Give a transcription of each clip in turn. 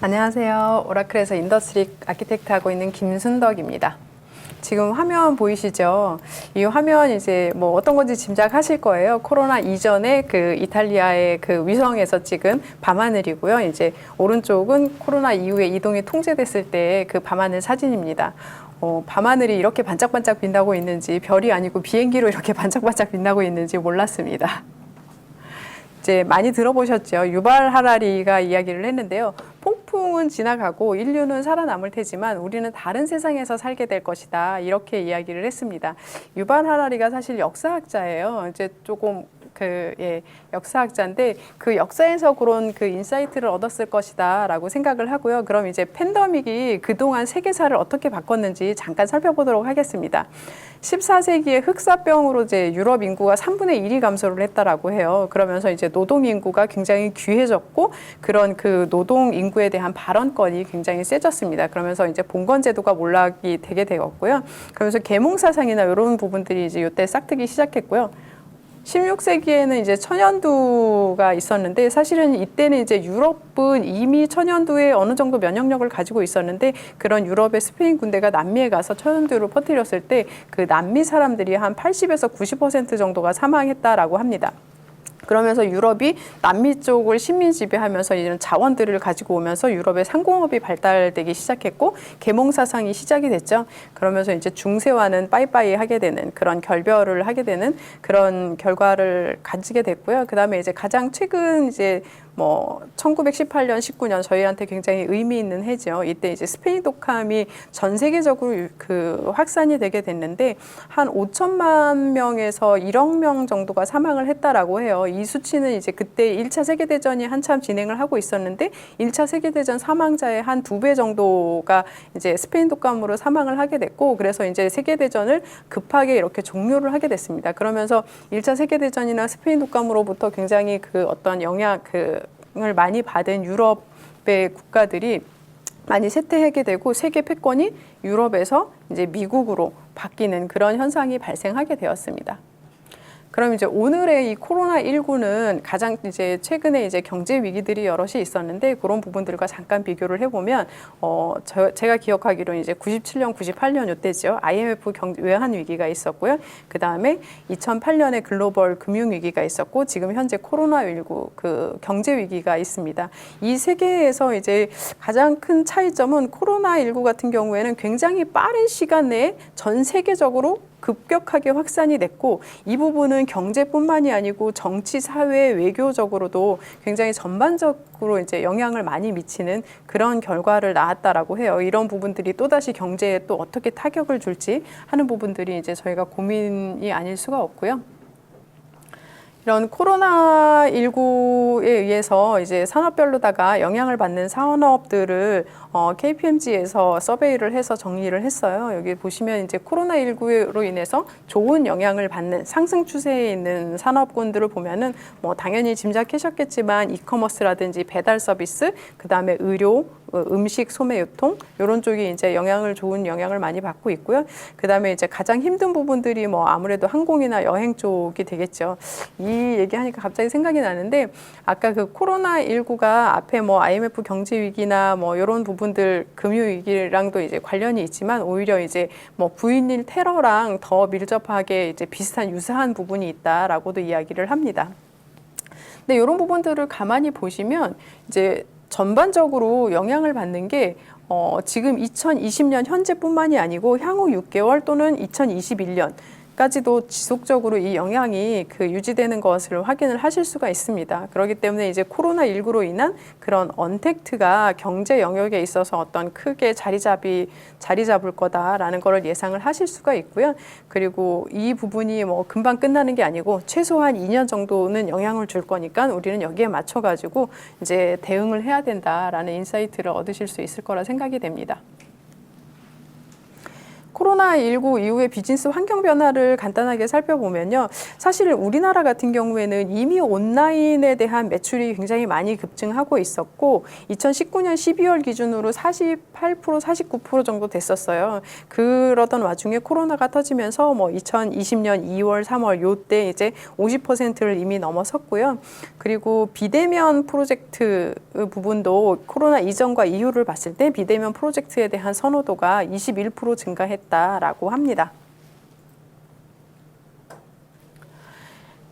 안녕하세요. 오라클에서 인더스트리 아키텍트 하고 있는 김순덕입니다. 지금 화면 보이시죠? 이 화면 이제 뭐 어떤 건지 짐작하실 거예요. 코로나 이전에 그 이탈리아의 그 위성에서 찍은 밤하늘이고요. 이제 오른쪽은 코로나 이후에 이동이 통제됐을 때 그 밤하늘 사진입니다. 밤하늘이 이렇게 반짝반짝 빛나고 있는지, 별이 아니고 비행기로 이렇게 반짝반짝 빛나고 있는지 몰랐습니다. 이제 많이 들어보셨죠? 유발 하라리가 이야기를 했는데요. 폭풍은 지나가고 인류는 살아남을 테지만 우리는 다른 세상에서 살게 될 것이다. 이렇게 이야기를 했습니다. 유발 하라리가 사실 역사학자예요. 이제 조금 역사학자인데 그 역사에서 그런 그 인사이트를 얻었을 것이다 라고 생각을 하고요. 그럼 이제 팬데믹이 그동안 세계사를 어떻게 바꿨는지 잠깐 살펴보도록 하겠습니다. 14세기에 흑사병으로 이제 유럽 인구가 3분의 1이 감소를 했다라고 해요. 그러면서 이제 노동 인구가 굉장히 귀해졌고 그런 그 노동 인구에 대한 발언권이 굉장히 세졌습니다. 그러면서 이제 봉건제도가 몰락이 되게 되었고요. 그러면서 계몽사상이나 이런 부분들이 이제 이때 싹트기 시작했고요. 16세기에는 이제 천연두가 있었는데 사실은 이때는 이제 유럽은 이미 천연두에 어느 정도 면역력을 가지고 있었는데 그런 유럽의 스페인 군대가 남미에 가서 천연두를 퍼뜨렸을 때 그 남미 사람들이 한 80에서 90% 정도가 사망했다라고 합니다. 그러면서 유럽이 남미 쪽을 식민 지배하면서 이런 자원들을 가지고 오면서 유럽의 상공업이 발달되기 시작했고 계몽사상이 시작이 됐죠. 그러면서 이제 중세와는 빠이빠이 하게 되는 그런 결별을 하게 되는 그런 결과를 가지게 됐고요. 그다음에 이제 가장 최근 이제 1918년, 19년 저희한테 굉장히 의미 있는 해죠. 이때 이제 스페인 독감이 전 세계적으로 그 확산이 되게 됐는데 한 5천만 명에서 1억 명 정도가 사망을 했다라고 해요. 이 수치는 이제 그때 1차 세계대전이 한참 진행을 하고 있었는데 1차 세계대전 사망자의 한 2배 정도가 이제 스페인 독감으로 사망을 하게 됐고 그래서 이제 세계대전을 급하게 이렇게 종료를 하게 됐습니다. 그러면서 1차 세계대전이나 스페인 독감으로부터 굉장히 그 어떤 영향을 많이 받은 유럽의 국가들이 많이 쇠퇴하게 되고 세계 패권이 유럽에서 이제 미국으로 바뀌는 그런 현상이 발생하게 되었습니다. 그럼 이제 오늘의 이 코로나19는 가장 이제 최근에 이제 경제 위기들이 여럿이 있었는데 그런 부분들과 잠깐 비교를 해보면 제가 기억하기로는 이제 97년, 98년 이때죠. IMF 외환 위기가 있었고요. 그 다음에 2008년에 글로벌 금융 위기가 있었고 지금 현재 코로나19 그 경제 위기가 있습니다. 이 세 개에서 이제 가장 큰 차이점은 코로나19 같은 경우에는 굉장히 빠른 시간 내에 전 세계적으로 급격하게 확산이 됐고 이 부분은 경제뿐만이 아니고 정치, 사회, 외교적으로도 굉장히 전반적으로 이제 영향을 많이 미치는 그런 결과를 낳았다라고 해요. 이런 부분들이 또다시 경제에 또 어떻게 타격을 줄지 하는 부분들이 이제 저희가 고민이 아닐 수가 없고요. 이런 코로나19에 의해서 이제 산업별로다가 영향을 받는 산업들을 KPMG에서 서베이를 해서 정리를 했어요. 여기 보시면 이제 코로나19로 인해서 좋은 영향을 받는 상승 추세에 있는 산업군들을 보면은 당연히 짐작하셨겠지만 이커머스라든지 배달 서비스, 그 다음에 의료, 음식, 소매, 유통 이런 쪽이 이제 좋은 영향을 많이 받고 있고요. 그 다음에 이제 가장 힘든 부분들이 아무래도 항공이나 여행 쪽이 되겠죠. 이 얘기하니까 갑자기 생각이 나는데 아까 그 코로나19가 앞에 IMF 경제 위기나 이런 부분들 금융 위기랑도 이제 관련이 있지만 오히려 이제 9.11 테러랑 더 밀접하게 이제 비슷한 유사한 부분이 있다라고도 이야기를 합니다. 근데 이런 부분들을 가만히 보시면 이제 전반적으로 영향을 받는 게 지금 2020년 현재뿐만이 아니고 향후 6개월 또는 2021년까지도 지속적으로 이 영향이 유지되는 것을 확인을 하실 수가 있습니다. 그렇기 때문에 이제 코로나19로 인한 그런 언택트가 경제 영역에 있어서 어떤 크게 자리 잡을 거다라는 것을 예상을 하실 수가 있고요. 그리고 이 부분이 금방 끝나는 게 아니고 최소한 2년 정도는 영향을 줄 거니까 우리는 여기에 맞춰가지고 이제 대응을 해야 된다라는 인사이트를 얻으실 수 있을 거라 생각이 됩니다. 코로나19 이후의 비즈니스 환경 변화를 간단하게 살펴보면요. 사실 우리나라 같은 경우에는 이미 온라인에 대한 매출이 굉장히 많이 급증하고 있었고 2019년 12월 기준으로 48%, 49% 정도 됐었어요. 그러던 와중에 코로나가 터지면서 뭐 2020년 2월, 3월 요때 이제 50%를 이미 넘어섰고요. 그리고 비대면 프로젝트 부분도 코로나 이전과 이후를 봤을 때 비대면 프로젝트에 대한 선호도가 21% 증가했다라고 합니다.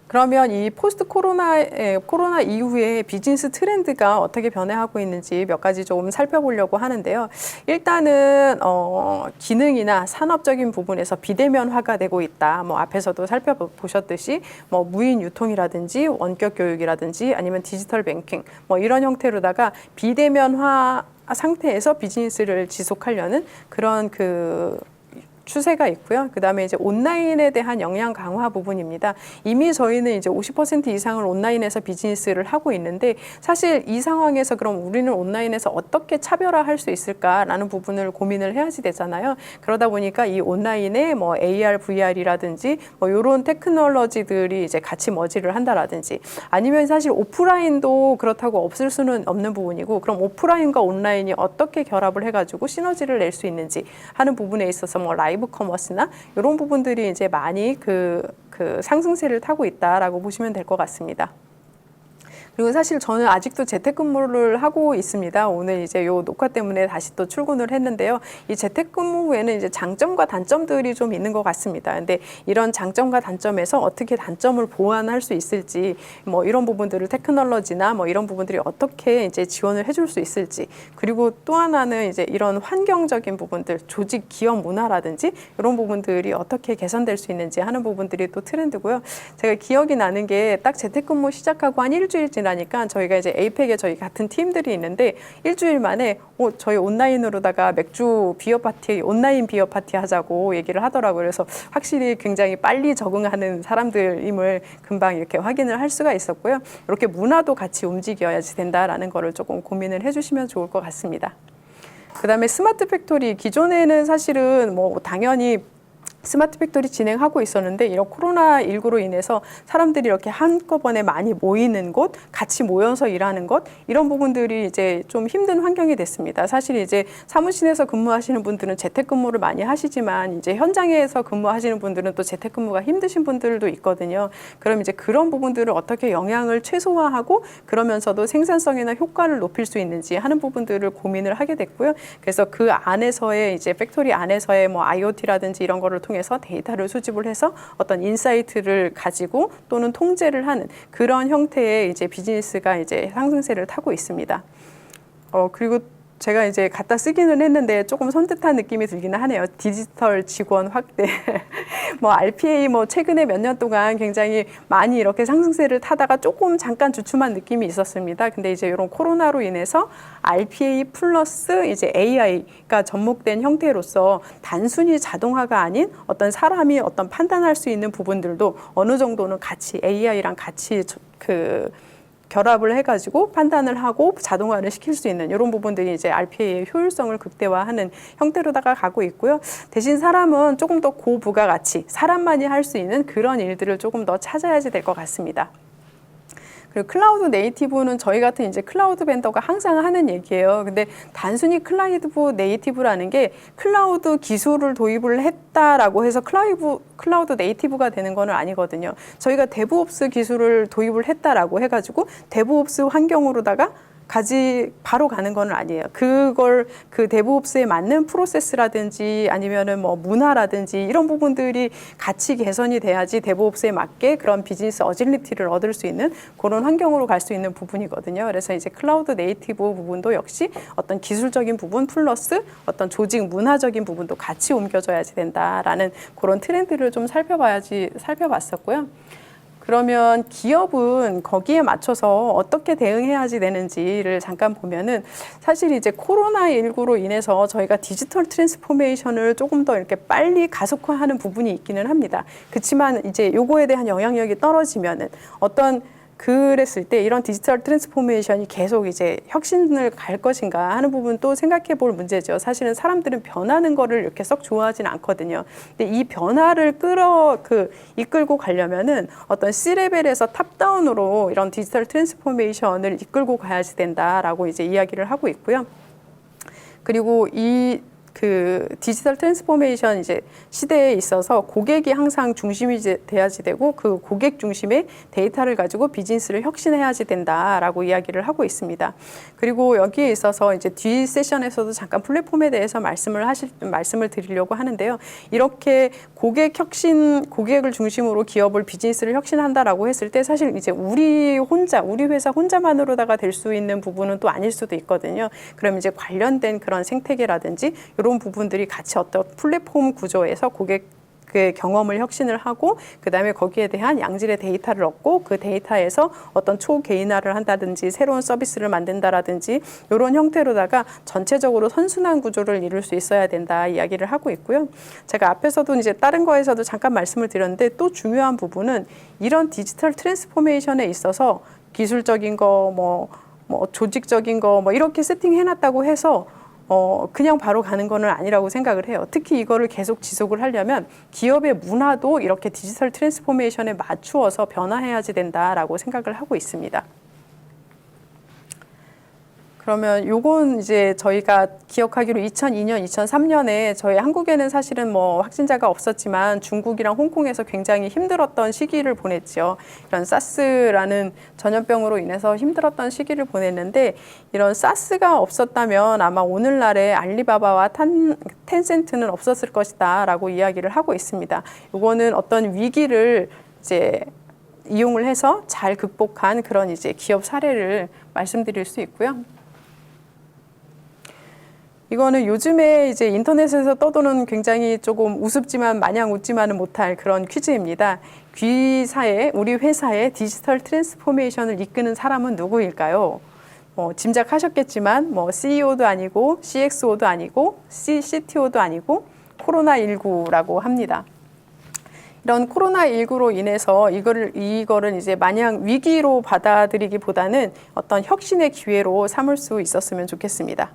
그러면 이 포스트 코로나 이후에 비즈니스 트렌드가 어떻게 변해가고 있는지 몇 가지 좀 살펴보려고 하는데요. 일단은 기능이나 산업적인 부분에서 비대면화가 되고 있다. 뭐 앞에서도 살펴보셨듯이 뭐 무인 유통이라든지 원격 교육이라든지 아니면 디지털 뱅킹 뭐 이런 형태로다가 비대면화 상태에서 비즈니스를 지속하려는 그런 추세가 있고요. 그 다음에 이제 온라인에 대한 역량 강화 부분입니다. 이미 저희는 이제 50% 이상을 온라인에서 비즈니스를 하고 있는데 사실 이 상황에서 그럼 우리는 온라인에서 어떻게 차별화할 수 있을까라는 부분을 고민을 해야지 되잖아요. 그러다 보니까 이 온라인에 뭐 AR, VR이라든지 뭐 이런 테크놀로지들이 이제 같이 머지를 한다라든지 아니면 사실 오프라인도 그렇다고 없을 수는 없는 부분이고 그럼 오프라인과 온라인이 어떻게 결합을 해가지고 시너지를 낼 수 있는지 하는 부분에 있어서 뭐 라이브 커머스나 이런 부분들이 이제 많이 그 상승세를 타고 있다라고 보시면 될 것 같습니다. 그리고 사실 저는 아직도 재택근무를 하고 있습니다. 오늘 이제 요 녹화 때문에 다시 또 출근을 했는데요. 이 재택근무 후에는 이제 장점과 단점들이 좀 있는 것 같습니다. 근데 이런 장점과 단점에서 어떻게 단점을 보완할 수 있을지, 뭐 이런 부분들을 테크놀로지나 뭐 이런 부분들이 어떻게 이제 지원을 해줄 수 있을지, 그리고 또 하나는 이제 이런 환경적인 부분들, 조직 기업 문화라든지 이런 부분들이 어떻게 개선될 수 있는지 하는 부분들이 또 트렌드고요. 제가 기억이 나는 게 딱 재택근무 시작하고 한 일주일 지나니까 저희가 이제 에이펙에 저희 같은 팀들이 있는데 일주일 만에 저희 온라인으로다가 맥주 비어 파티, 온라인 비어 파티 하자고 얘기를 하더라고요. 그래서 확실히 굉장히 빨리 적응하는 사람들임을 금방 이렇게 확인을 할 수가 있었고요. 이렇게 문화도 같이 움직여야지 된다라는 거를 조금 고민을 해주시면 좋을 것 같습니다. 그다음에 스마트 팩토리, 기존에는 사실은 뭐 당연히 스마트 팩토리 진행하고 있었는데 이런 코로나19로 인해서 사람들이 이렇게 한꺼번에 많이 모이는 곳, 같이 모여서 일하는 것, 이런 부분들이 이제 좀 힘든 환경이 됐습니다. 사실 이제 사무실에서 근무하시는 분들은 재택근무를 많이 하시지만 이제 현장에서 근무하시는 분들은 또 재택근무가 힘드신 분들도 있거든요. 그럼 이제 그런 부분들을 어떻게 영향을 최소화하고 그러면서도 생산성이나 효과를 높일 수 있는지 하는 부분들을 고민을 하게 됐고요. 그래서 그 안에서의 이제 팩토리 안에서의 뭐 IoT라든지 이런 거를 통해서 데이터를 수집을 해서 어떤 인사이트를 가지고 또는 통제를 하는 그런 형태의 이제 비즈니스가 이제 상승세를 타고 있습니다. 그리고 제가 이제 갖다 쓰기는 했는데 조금 선뜻한 느낌이 들기는 하네요. 디지털 직원 확대. 뭐 RPA 뭐 최근에 몇 년 동안 굉장히 많이 이렇게 상승세를 타다가 조금 잠깐 주춤한 느낌이 있었습니다. 근데 이제 이런 코로나로 인해서 RPA 플러스 이제 AI가 접목된 형태로서 단순히 자동화가 아닌 어떤 사람이 어떤 판단할 수 있는 부분들도 어느 정도는 같이 AI랑 같이 결합을 해가지고 판단을 하고 자동화를 시킬 수 있는 이런 부분들이 이제 RPA의 효율성을 극대화하는 형태로다가 가고 있고요. 대신 사람은 조금 더 고부가가치, 사람만이 할 수 있는 그런 일들을 조금 더 찾아야지 될 것 같습니다. 그리고 클라우드 네이티브는 저희 같은 이제 클라우드 벤더가 항상 하는 얘기예요. 근데 단순히 클라우드 네이티브라는 게 클라우드 기술을 도입을 했다라고 해서 클라우드 네이티브가 되는 건 아니거든요. 저희가 데브옵스 기술을 도입을 했다라고 해가지고 데브옵스 환경으로다가 바로 가는 건 아니에요. 그걸 그 데브옵스에 맞는 프로세스라든지 아니면은 뭐 문화라든지 이런 부분들이 같이 개선이 돼야지 데브옵스에 맞게 그런 비즈니스 어질리티를 얻을 수 있는 그런 환경으로 갈 수 있는 부분이거든요. 그래서 이제 클라우드 네이티브 부분도 역시 어떤 기술적인 부분 플러스 어떤 조직 문화적인 부분도 같이 옮겨져야지 된다라는 그런 트렌드를 좀 살펴봤었고요. 그러면 기업은 거기에 맞춰서 어떻게 대응해야지 되는지를 잠깐 보면은 사실 이제 코로나19로 인해서 저희가 디지털 트랜스포메이션을 조금 더 이렇게 빨리 가속화하는 부분이 있기는 합니다. 그렇지만 이제 요거에 대한 영향력이 떨어지면은 어떤 그랬을 때 이런 디지털 트랜스포메이션이 계속 이제 혁신을 갈 것인가 하는 부분 또 생각해 볼 문제죠. 사실은 사람들은 변하는 거를 이렇게 썩 좋아하진 않거든요. 근데 이 변화를 이끌고 가려면은 어떤 C레벨에서 탑다운으로 이런 디지털 트랜스포메이션을 이끌고 가야지 된다라고 이제 이야기를 하고 있고요. 그리고 디지털 트랜스포메이션 이제 시대에 있어서 고객이 항상 중심이 돼야지 되고 그 고객 중심의 데이터를 가지고 비즈니스를 혁신해야지 된다라고 이야기를 하고 있습니다. 그리고 여기에 있어서 이제 뒤 세션에서도 잠깐 플랫폼에 대해서 말씀을 드리려고 하는데요. 이렇게 고객을 중심으로 기업을 비즈니스를 혁신한다라고 했을 때 사실 이제 우리 회사 혼자만으로다가 될 수 있는 부분은 또 아닐 수도 있거든요. 그럼 이제 관련된 그런 생태계라든지 이런 부분들이 같이 어떤 플랫폼 구조에서 고객의 경험을 혁신을 하고 그다음에 거기에 대한 양질의 데이터를 얻고 그 데이터에서 어떤 초개인화를 한다든지 새로운 서비스를 만든다라든지 이런 형태로다가 전체적으로 선순환 구조를 이룰 수 있어야 된다 이야기를 하고 있고요. 제가 앞에서도 이제 다른 거에서도 잠깐 말씀을 드렸는데 또 중요한 부분은 이런 디지털 트랜스포메이션에 있어서 기술적인 거 조직적인 거 이렇게 세팅해놨다고 해서 그냥 바로 가는 거는 아니라고 생각을 해요. 특히 이거를 계속 지속을 하려면 기업의 문화도 이렇게 디지털 트랜스포메이션에 맞추어서 변화해야지 된다라고 생각을 하고 있습니다. 그러면 요건 이제 저희가 기억하기로 2002년, 2003년에 저희 한국에는 사실은 확진자가 없었지만 중국이랑 홍콩에서 굉장히 힘들었던 시기를 보냈죠. 이런 사스라는 전염병으로 인해서 힘들었던 시기를 보냈는데 이런 사스가 없었다면 아마 오늘날의 알리바바와 텐센트는 없었을 것이다 라고 이야기를 하고 있습니다. 요거는 어떤 위기를 이제 이용을 해서 잘 극복한 그런 이제 기업 사례를 말씀드릴 수 있고요. 이거는 요즘에 이제 인터넷에서 떠도는 굉장히 조금 우습지만 마냥 웃지만은 못할 그런 퀴즈입니다. 우리 회사의 디지털 트랜스포메이션을 이끄는 사람은 누구일까요? 짐작하셨겠지만 CEO도 아니고 CXO도 아니고 CTO도 아니고 코로나19라고 합니다. 이런 코로나19로 인해서 이거를 이제 마냥 위기로 받아들이기보다는 어떤 혁신의 기회로 삼을 수 있었으면 좋겠습니다.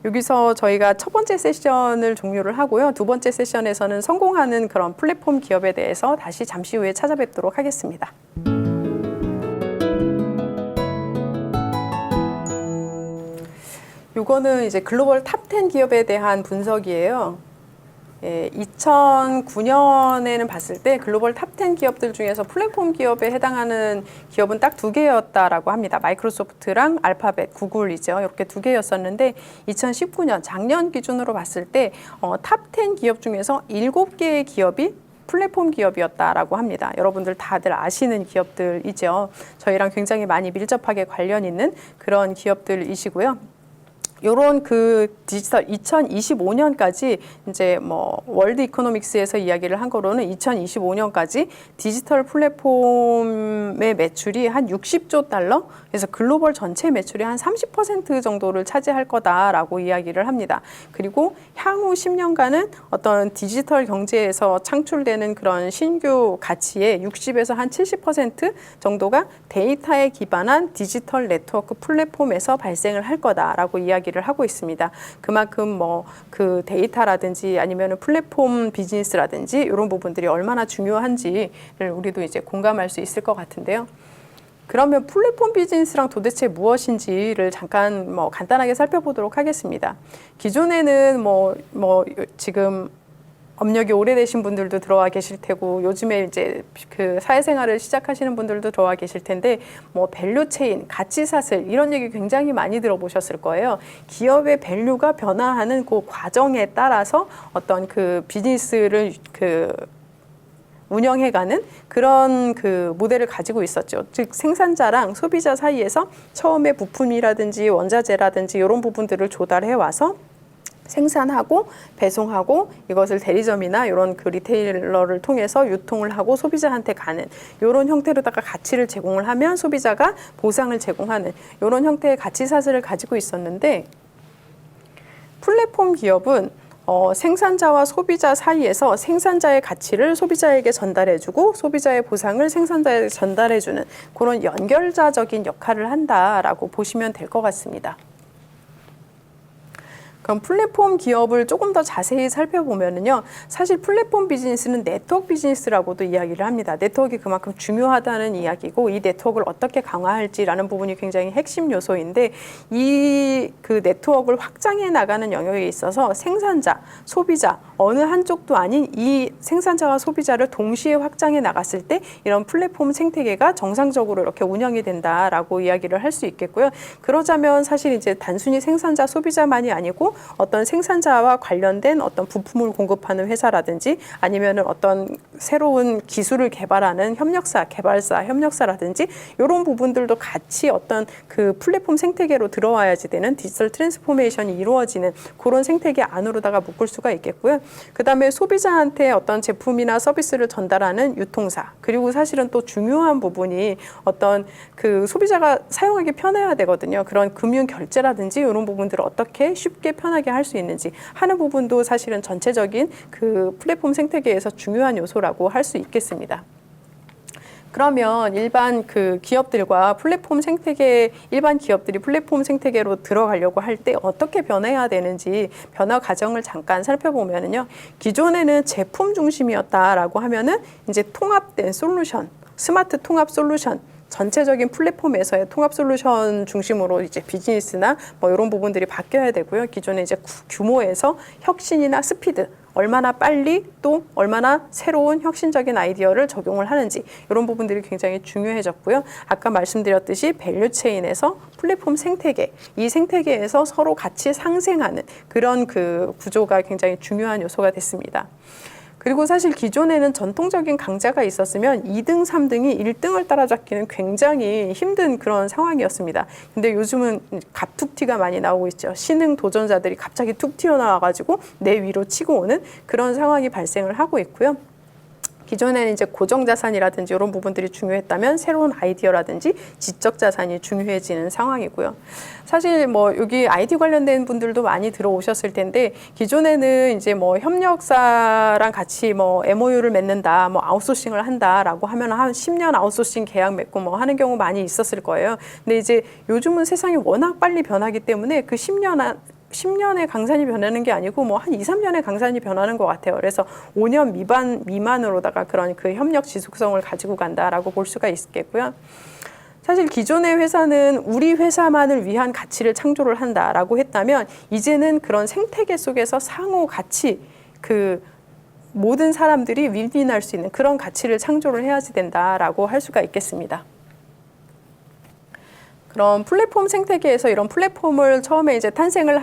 여기서 저희가 첫 번째 세션을 종료를 하고요. 두 번째 세션에서는 성공하는 그런 플랫폼 기업에 대해서 다시 잠시 후에 찾아뵙도록 하겠습니다. 요거는 이제 글로벌 탑 10 기업에 대한 분석이에요. 2009년에는 봤을 때 글로벌 탑 10 기업들 중에서 플랫폼 기업에 해당하는 기업은 딱 2개였다라고 합니다. 마이크로소프트랑 알파벳, 구글이죠. 이렇게 2개였었는데 2019년 작년 기준으로 봤을 때 탑 10 기업 중에서 7개의 기업이 플랫폼 기업이었다라고 합니다. 여러분들 다들 아시는 기업들이죠. 저희랑 굉장히 많이 밀접하게 관련 있는 그런 기업들이시고요. 요런 디지털 2025년까지 이제 월드 이코노믹스에서 이야기를 한 거로는 2025년까지 디지털 플랫폼의 매출이 한 60조 달러, 그래서 글로벌 전체 매출이 한 30% 정도를 차지할 거다라고 이야기를 합니다. 그리고 향후 10년간은 어떤 디지털 경제에서 창출되는 그런 신규 가치의 60에서 한 70% 정도가 데이터에 기반한 디지털 네트워크 플랫폼에서 발생을 할 거다라고 이야기를 하고 있습니다. 그만큼 그 데이터라든지 아니면 플랫폼 비즈니스라든지 이런 부분들이 얼마나 중요한지를 우리도 이제 공감할 수 있을 것 같은데요. 그러면 플랫폼 비즈니스랑 도대체 무엇인지를 잠깐 간단하게 살펴보도록 하겠습니다. 기존에는 지금 업력이 오래되신 분들도 들어와 계실 테고 요즘에 이제 그 사회생활을 시작하시는 분들도 들어와 계실 텐데 밸류 체인, 가치 사슬 이런 얘기 굉장히 많이 들어보셨을 거예요. 기업의 밸류가 변화하는 그 과정에 따라서 어떤 그 비즈니스를 운영해가는 그런 모델을 가지고 있었죠. 즉 생산자랑 소비자 사이에서 처음에 부품이라든지 원자재라든지 이런 부분들을 조달해 와서 생산하고 배송하고 이것을 대리점이나 이런 리테일러를 통해서 유통을 하고 소비자한테 가는 이런 형태로다가 가치를 제공을 하면 소비자가 보상을 제공하는 이런 형태의 가치 사슬을 가지고 있었는데 플랫폼 기업은 생산자와 소비자 사이에서 생산자의 가치를 소비자에게 전달해주고 소비자의 보상을 생산자에게 전달해주는 그런 연결자적인 역할을 한다라고 보시면 될 것 같습니다. 그럼 플랫폼 기업을 조금 더 자세히 살펴보면은요, 사실 플랫폼 비즈니스는 네트워크 비즈니스라고도 이야기를 합니다. 네트워크가 그만큼 중요하다는 이야기고, 이 네트워크를 어떻게 강화할지라는 부분이 굉장히 핵심 요소인데, 이 그 네트워크를 확장해 나가는 영역에 있어서 생산자, 소비자, 어느 한쪽도 아닌 이 생산자와 소비자를 동시에 확장해 나갔을 때 이런 플랫폼 생태계가 정상적으로 이렇게 운영이 된다라고 이야기를 할 수 있겠고요. 그러자면 사실 이제 단순히 생산자, 소비자만이 아니고 어떤 생산자와 관련된 어떤 부품을 공급하는 회사라든지 아니면은 어떤 새로운 기술을 개발하는 협력사, 개발사, 협력사라든지 이런 부분들도 같이 어떤 그 플랫폼 생태계로 들어와야지 되는 디지털 트랜스포메이션이 이루어지는 그런 생태계 안으로다가 묶을 수가 있겠고요. 그 다음에 소비자한테 어떤 제품이나 서비스를 전달하는 유통사, 그리고 사실은 또 중요한 부분이 어떤 그 소비자가 사용하기 편해야 되거든요. 그런 금융 결제라든지 이런 부분들을 어떻게 쉽게 편하게 할 수 있는지 하는 부분도 사실은 전체적인 그 플랫폼 생태계에서 중요한 요소라고 할 수 있겠습니다. 그러면 일반 그 기업들과 플랫폼 생태계, 일반 기업들이 플랫폼 생태계로 들어가려고 할 때 어떻게 변해야 되는지 변화 과정을 잠깐 살펴보면은요, 기존에는 제품 중심이었다라고 하면은 이제 통합된 솔루션, 스마트 통합 솔루션, 전체적인 플랫폼에서의 통합 솔루션 중심으로 이제 비즈니스나 뭐 이런 부분들이 바뀌어야 되고요. 기존에 이제 규모에서 혁신이나 스피드, 얼마나 빨리 또 얼마나 새로운 혁신적인 아이디어를 적용을 하는지 이런 부분들이 굉장히 중요해졌고요. 아까 말씀드렸듯이 밸류체인에서 플랫폼 생태계, 이 생태계에서 서로 같이 상생하는 그런 그 구조가 굉장히 중요한 요소가 됐습니다. 그리고 사실 기존에는 전통적인 강자가 있었으면 2등, 3등이 1등을 따라잡기는 굉장히 힘든 그런 상황이었습니다. 근데 요즘은 갑툭튀가 많이 나오고 있죠. 신흥 도전자들이 갑자기 툭 튀어나와가지고 내 위로 치고 오는 그런 상황이 발생을 하고 있고요. 기존에는 이제 고정자산이라든지 이런 부분들이 중요했다면 새로운 아이디어라든지 지적 자산이 중요해지는 상황이고요. 사실 뭐 여기 IT 관련된 분들도 많이 들어오셨을 텐데 기존에는 이제 뭐 협력사랑 같이 뭐 MOU를 맺는다, 뭐 아웃소싱을 한다라고 하면 한 10년 아웃소싱 계약 맺고 뭐 하는 경우 많이 있었을 거예요. 근데 이제 요즘은 세상이 워낙 빨리 변하기 때문에 그 10년의 강산이 변하는 게 아니고 뭐 한 2, 3년의 강산이 변하는 것 같아요. 그래서 5년 미만으로다가 그런 그 협력 지속성을 가지고 간다라고 볼 수가 있겠고요. 사실 기존의 회사는 우리 회사만을 위한 가치를 창조를 한다라고 했다면 이제는 그런 생태계 속에서 상호 가치, 그 모든 사람들이 윈윈할 수 있는 그런 가치를 창조를 해야지 된다라고 할 수가 있겠습니다. 그런 플랫폼 생태계에서 이런 플랫폼을 처음에 이제 탄생을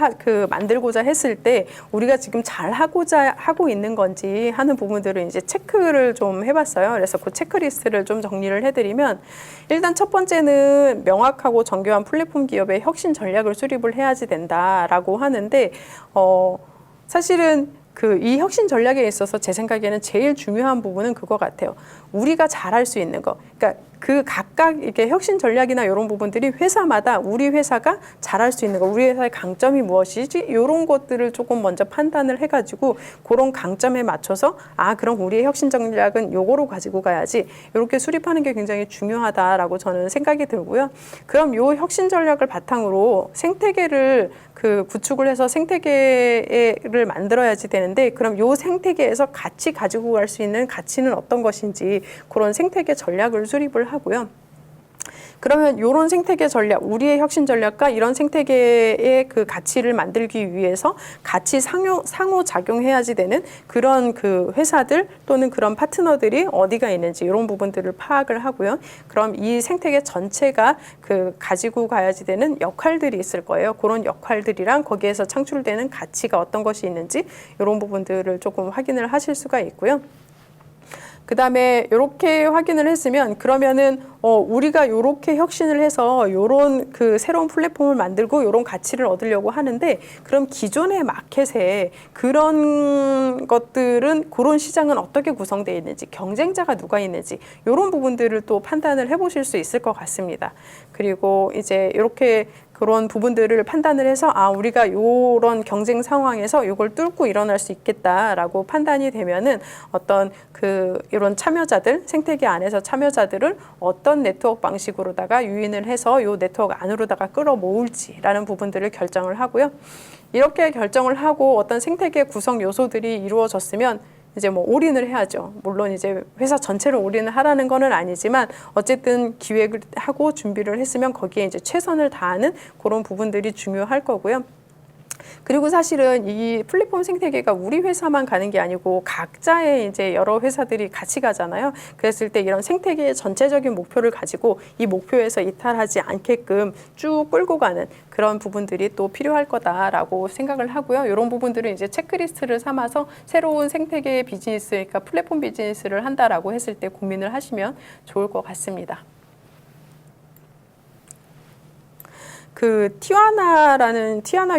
만들고자 했을 때 우리가 지금 잘 하고 있는 건지 하는 부분들을 이제 체크를 좀 해봤어요. 그래서 그 체크리스트를 좀 정리를 해드리면 일단 첫 번째는 명확하고 정교한 플랫폼 기업의 혁신 전략을 수립을 해야지 된다라고 하는데 사실은 이 혁신 전략에 있어서 제 생각에는 제일 중요한 부분은 그거 같아요. 우리가 잘할 수 있는 거. 그러니까 그 각각 이렇게 혁신 전략이나 이런 부분들이 회사마다 우리 회사가 잘할 수 있는 거, 우리 회사의 강점이 무엇이지? 이런 것들을 조금 먼저 판단을 해가지고 그런 강점에 맞춰서 그럼 우리의 혁신 전략은 요거로 가지고 가야지. 이렇게 수립하는 게 굉장히 중요하다라고 저는 생각이 들고요. 그럼 요 혁신 전략을 바탕으로 생태계를 구축을 해서 생태계를 만들어야지 되는데 그럼 요 생태계에서 같이 가지고 갈 수 있는 가치는 어떤 것인지 그런 생태계 전략을 수립을 하고요. 그러면 이런 생태계 전략, 우리의 혁신 전략과 이런 생태계의 그 가치를 만들기 위해서 같이 상호작용해야지 되는 그런 그 회사들 또는 그런 파트너들이 어디가 있는지 이런 부분들을 파악을 하고요. 그럼 이 생태계 전체가 가지고 가야지 되는 역할들이 있을 거예요. 그런 역할들이랑 거기에서 창출되는 가치가 어떤 것이 있는지 이런 부분들을 조금 확인을 하실 수가 있고요. 그 다음에 이렇게 확인을 했으면 그러면은 우리가 이렇게 혁신을 해서 이런 새로운 플랫폼을 만들고 이런 가치를 얻으려고 하는데 그럼 기존의 마켓에 그런 것들은 그런 시장은 어떻게 구성되어 있는지 경쟁자가 누가 있는지 이런 부분들을 또 판단을 해보실 수 있을 것 같습니다. 그리고 이제 이렇게 그런 부분들을 판단을 해서 우리가 요런 경쟁 상황에서 요걸 뚫고 일어날 수 있겠다라고 판단이 되면은 어떤 이런 참여자들, 생태계 안에서 참여자들을 어떤 네트워크 방식으로다가 유인을 해서 요 네트워크 안으로다가 끌어모을지라는 부분들을 결정을 하고요. 이렇게 결정을 하고 어떤 생태계 구성 요소들이 이루어졌으면 이제 뭐 올인을 해야죠. 물론 이제 회사 전체를 올인을 하라는 거는 아니지만 어쨌든 기획을 하고 준비를 했으면 거기에 이제 최선을 다하는 그런 부분들이 중요할 거고요. 그리고 사실은 이 플랫폼 생태계가 우리 회사만 가는 게 아니고 각자의 이제 여러 회사들이 같이 가잖아요. 그랬을 때 이런 생태계의 전체적인 목표를 가지고 이 목표에서 이탈하지 않게끔 쭉 끌고 가는 그런 부분들이 또 필요할 거다라고 생각을 하고요. 이런 부분들은 이제 체크리스트를 삼아서 새로운 생태계의 비즈니스, 그러니까 플랫폼 비즈니스를 한다라고 했을 때 고민을 하시면 좋을 것 같습니다. 티아나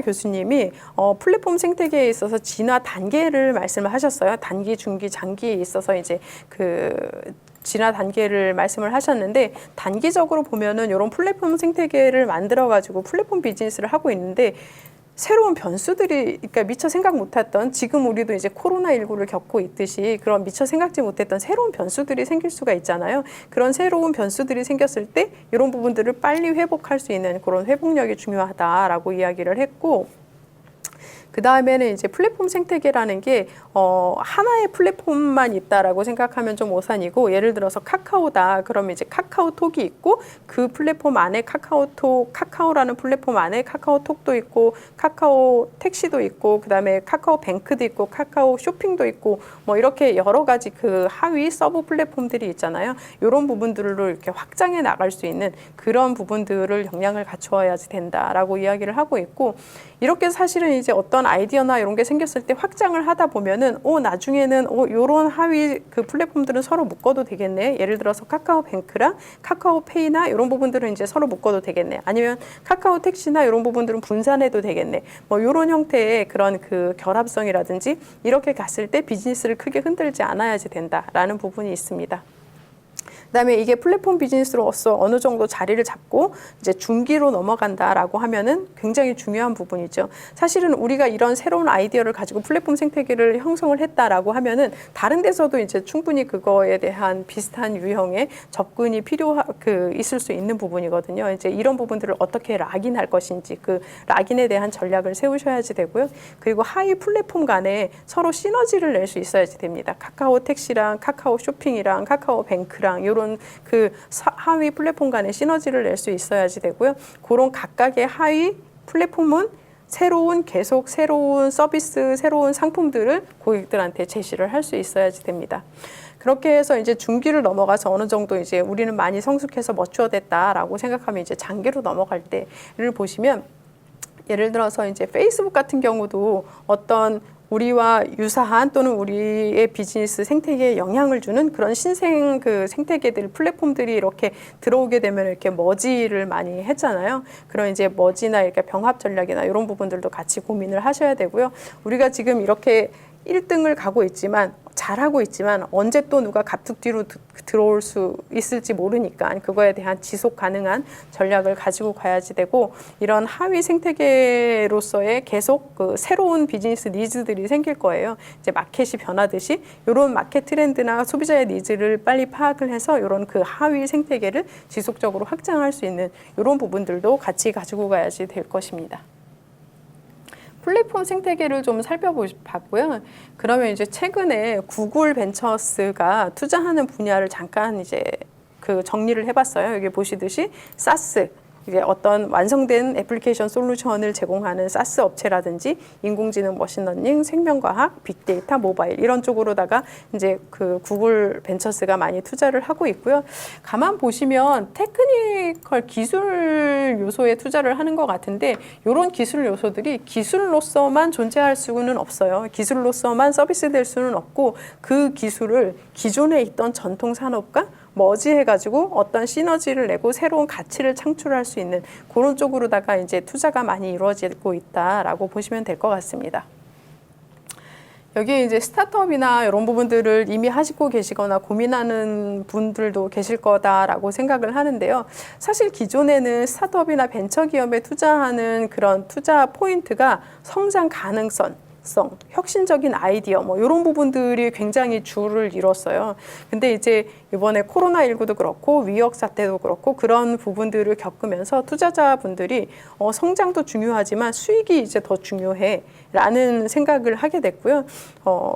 교수님이 플랫폼 생태계에 있어서 진화 단계를 말씀을 하셨어요. 단기, 중기, 장기에 있어서 이제 진화 단계를 말씀을 하셨는데, 단기적으로 보면은 이런 플랫폼 생태계를 만들어 가지고 플랫폼 비즈니스를 하고 있는데 새로운 변수들이, 그러니까 미처 생각 못했던, 지금 우리도 이제 코로나19를 겪고 있듯이 그런 미처 생각지 못했던 새로운 변수들이 생길 수가 있잖아요. 그런 새로운 변수들이 생겼을 때 이런 부분들을 빨리 회복할 수 있는 그런 회복력이 중요하다라고 이야기를 했고, 그 다음에는 이제 플랫폼 생태계라는 게 하나의 플랫폼만 있다라고 생각하면 좀 오산이고, 예를 들어서 카카오다 그러면 이제 카카오톡이 있고 그 플랫폼 안에 카카오라는 플랫폼 안에 카카오톡도 있고 카카오 택시도 있고 그 다음에 카카오 뱅크도 있고 카카오 쇼핑도 있고 뭐 이렇게 여러 가지 그 하위 서브 플랫폼들이 있잖아요. 이런 부분들로 이렇게 확장해 나갈 수 있는 그런 부분들을 역량을 갖추어야지 된다라고 이야기를 하고 있고, 이렇게 사실은 이제 어떤 아이디어나 이런 게 생겼을 때 확장을 하다 보면은 나중에는 요런 하위 그 플랫폼들은 서로 묶어도 되겠네. 예를 들어서 카카오뱅크랑 카카오페이나 이런 부분들은 이제 서로 묶어도 되겠네. 아니면 카카오 택시나 이런 부분들은 분산해도 되겠네. 뭐 요런 형태의 그런 그 결합성이라든지 이렇게 갔을 때 비즈니스를 크게 흔들지 않아야지 된다라는 부분이 있습니다. 그다음에 이게 플랫폼 비즈니스로서 어느 정도 자리를 잡고 이제 중기로 넘어간다라고 하면은 굉장히 중요한 부분이죠. 사실은 우리가 이런 새로운 아이디어를 가지고 플랫폼 생태계를 형성을 했다라고 하면은 다른 데서도 이제 충분히 그거에 대한 비슷한 유형의 접근이 있을 수 있는 부분이거든요. 이제 이런 부분들을 어떻게 락인할 것인지 그 락인에 대한 전략을 세우셔야지 되고요. 그리고 하위 플랫폼 간에 서로 시너지를 낼 수 있어야지 됩니다. 카카오 택시랑 카카오 쇼핑이랑 카카오 뱅크랑 이런 그 하위 플랫폼 간의 시너지를 낼 수 있어야지 되고요. 그런 각각의 하위 플랫폼은 계속 새로운 서비스, 새로운 상품들을 고객들한테 제시를 할 수 있어야지 됩니다. 그렇게 해서 이제 중기를 넘어가서 어느 정도 이제 우리는 많이 성숙해서 머추어됐다라고 생각하면 이제 장기로 넘어갈 때를 보시면, 예를 들어서 이제 페이스북 같은 경우도 어떤 우리와 유사한 또는 우리의 비즈니스 생태계에 영향을 주는 그런 신생 그 생태계들, 플랫폼들이 이렇게 들어오게 되면 이렇게 머지를 많이 했잖아요. 그런 이제 머지나 이렇게 병합 전략이나 이런 부분들도 같이 고민을 하셔야 되고요. 우리가 지금 이렇게 1등을 가고 있지만, 잘하고 있지만 언제 또 누가 갑툭 뒤로 들어올 수 있을지 모르니까 그거에 대한 지속 가능한 전략을 가지고 가야지 되고, 이런 하위 생태계로서의 계속 그 새로운 비즈니스 니즈들이 생길 거예요. 이제 마켓이 변하듯이 이런 마켓 트렌드나 소비자의 니즈를 빨리 파악을 해서 이런 그 하위 생태계를 지속적으로 확장할 수 있는 이런 부분들도 같이 가지고 가야지 될 것입니다. 플랫폼 생태계를 좀 살펴봤고요. 그러면 이제 최근에 구글 벤처스가 투자하는 분야를 잠깐 이제 정리를 해봤어요. 여기 보시듯이 사스, 이게 어떤 완성된 애플리케이션 솔루션을 제공하는 사스 업체라든지 인공지능, 머신러닝, 생명과학, 빅데이터, 모바일 이런 쪽으로다가 이제 그 구글 벤처스가 많이 투자를 하고 있고요. 가만 보시면 테크니컬 기술 요소에 투자를 하는 것 같은데, 이런 기술 요소들이 기술로서만 존재할 수는 없어요. 기술로서만 서비스될 수는 없고, 그 기술을 기존에 있던 전통 산업과 머지해가지고 어떤 시너지를 내고 새로운 가치를 창출할 수 있는 그런 쪽으로다가 이제 투자가 많이 이루어지고 있다라고 보시면 될 것 같습니다. 여기에 이제 스타트업이나 이런 부분들을 이미 하시고 계시거나 고민하는 분들도 계실 거다라고 생각을 하는데요. 사실 기존에는 스타트업이나 벤처기업에 투자하는 그런 투자 포인트가 성장 가능성, 혁신적인 아이디어 뭐 이런 부분들이 굉장히 줄을 이뤘어요. 근데 이제 이번에 코로나19도 그렇고 위역 사태도 그렇고 그런 부분들을 겪으면서 투자자분들이 성장도 중요하지만 수익이 이제 더 중요해라는 생각을 하게 됐고요.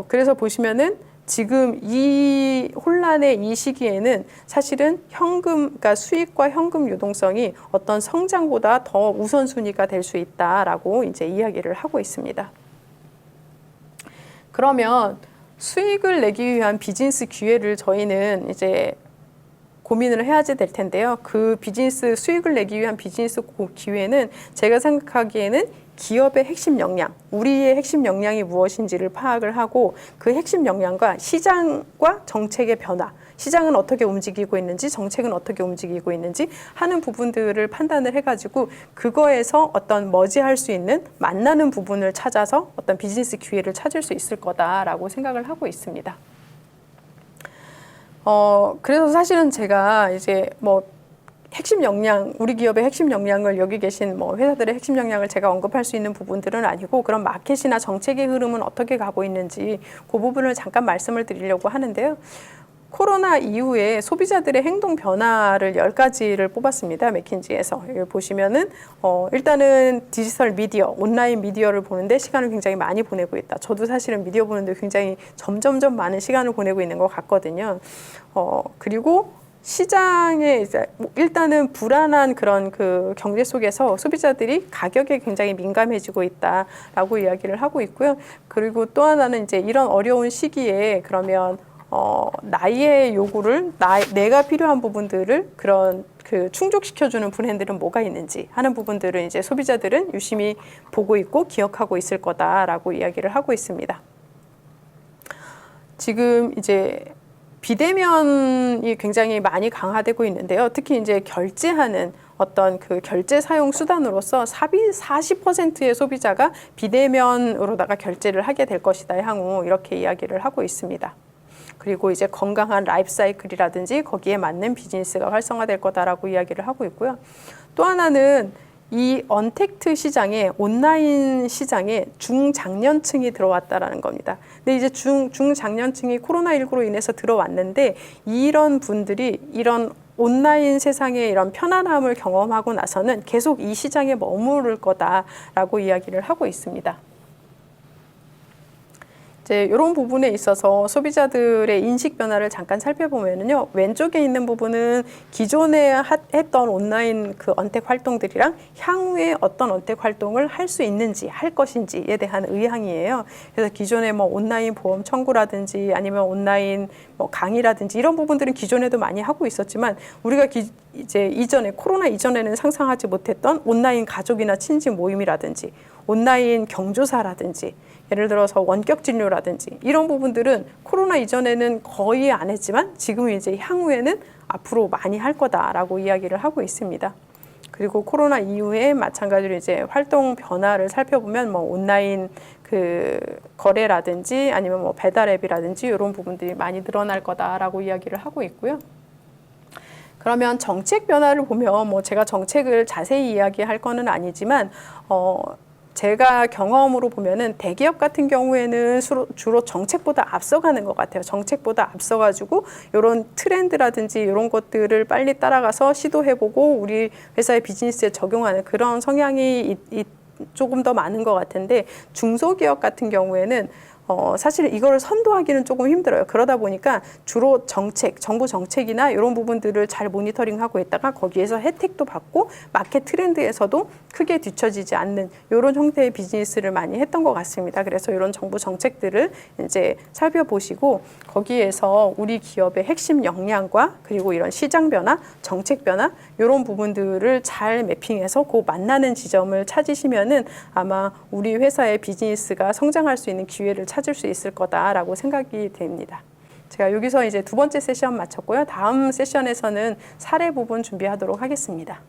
그래서 보시면은 지금 이 혼란의 이 시기에는 사실은 그러니까 수익과 현금 유동성이 어떤 성장보다 더 우선순위가 될 수 있다라고 이제 이야기를 하고 있습니다. 그러면 수익을 내기 위한 비즈니스 기회를 저희는 이제 고민을 해야지 될 텐데요. 그 비즈니스 수익을 내기 위한 비즈니스 기회는 제가 생각하기에는 기업의 핵심 역량, 우리의 핵심 역량이 무엇인지를 파악을 하고 그 핵심 역량과 시장과 정책의 변화, 시장은 어떻게 움직이고 있는지, 정책은 어떻게 움직이고 있는지 하는 부분들을 판단을 해가지고 그거에서 어떤 머지할 수 있는 만나는 부분을 찾아서 어떤 비즈니스 기회를 찾을 수 있을 거다라고 생각을 하고 있습니다. 그래서 사실은 제가 이제 뭐 핵심 역량, 우리 기업의 핵심 역량을 여기 계신 뭐 회사들의 핵심 역량을 제가 언급할 수 있는 부분들은 아니고 그런 마켓이나 정책의 흐름은 어떻게 가고 있는지 그 부분을 잠깐 말씀을 드리려고 하는데요. 코로나 이후에 소비자들의 행동 변화를 10가지를 뽑았습니다. 맥킨지에서. 여기 보시면은 일단은 디지털 미디어, 온라인 미디어를 보는데 시간을 굉장히 많이 보내고 있다. 저도 사실은 미디어 보는데 굉장히 점점점 많은 시간을 보내고 있는 것 같거든요. 그리고 시장에 이제 일단은 불안한 그런 그 경제 속에서 소비자들이 가격에 굉장히 민감해지고 있다라고 이야기를 하고 있고요. 그리고 또 하나는 이제 이런 어려운 시기에 그러면 나의 요구를 내가 필요한 부분들을 그런 그 충족시켜주는 브랜드는 뭐가 있는지 하는 부분들은 이제 소비자들은 유심히 보고 있고 기억하고 있을 거다라고 이야기를 하고 있습니다. 지금 이제 비대면이 굉장히 많이 강화되고 있는데요. 특히 이제 결제하는 어떤 그 결제 사용 수단으로서 40%의 소비자가 비대면으로다가 결제를 하게 될 것이다 향후 이렇게 이야기를 하고 있습니다. 그리고 이제 건강한 라이프 사이클이라든지 거기에 맞는 비즈니스가 활성화될 거다라고 이야기를 하고 있고요. 또 하나는 이 언택트 시장에 온라인 시장에 중장년층이 들어왔다라는 겁니다. 근데 이제 중장년층이 코로나19로 인해서 들어왔는데 이런 분들이 이런 온라인 세상의 이런 편안함을 경험하고 나서는 계속 이 시장에 머무를 거다라고 이야기를 하고 있습니다. 이런 부분에 있어서 소비자들의 인식 변화를 잠깐 살펴보면요. 왼쪽에 있는 부분은 기존에 했던 온라인 그 언택 활동들이랑 향후에 어떤 언택 활동을 할 수 있는지, 할 것인지에 대한 의향이에요. 그래서 기존에 뭐 온라인 보험 청구라든지 아니면 온라인 뭐 강의라든지 이런 부분들은 기존에도 많이 하고 있었지만 우리가 이제 이전에 코로나 이전에는 상상하지 못했던 온라인 가족이나 친지 모임이라든지 온라인 경조사라든지 예를 들어서 원격 진료라든지 이런 부분들은 코로나 이전에는 거의 안 했지만 지금 이제 향후에는 앞으로 많이 할 거다라고 이야기를 하고 있습니다. 그리고 코로나 이후에 마찬가지로 이제 활동 변화를 살펴보면 뭐 온라인 그 거래라든지 아니면 뭐 배달 앱이라든지 이런 부분들이 많이 늘어날 거다라고 이야기를 하고 있고요. 그러면 정책 변화를 보면 뭐 제가 정책을 자세히 이야기할 거는 아니지만 제가 경험으로 보면은 대기업 같은 경우에는 주로 정책보다 앞서가는 것 같아요. 정책보다 앞서가지고 이런 트렌드라든지 이런 것들을 빨리 따라가서 시도해보고 우리 회사의 비즈니스에 적용하는 그런 성향이 조금 더 많은 것 같은데 중소기업 같은 경우에는 사실 이걸 선도하기는 조금 힘들어요. 그러다 보니까 주로 정부 정책이나 이런 부분들을 잘 모니터링하고 있다가 거기에서 혜택도 받고 마켓 트렌드에서도 크게 뒤처지지 않는 이런 형태의 비즈니스를 많이 했던 것 같습니다. 그래서 이런 정부 정책들을 이제 살펴보시고 거기에서 우리 기업의 핵심 역량과 그리고 이런 시장 변화, 정책 변화 이런 부분들을 잘 매핑해서 그 만나는 지점을 찾으시면은 아마 우리 회사의 비즈니스가 성장할 수 있는 기회를 찾을 수 있을 거다라고 생각이 됩니다. 제가 여기서 이제 두 번째 세션 마쳤고요. 다음 세션에서는 사례 부분 준비하도록 하겠습니다.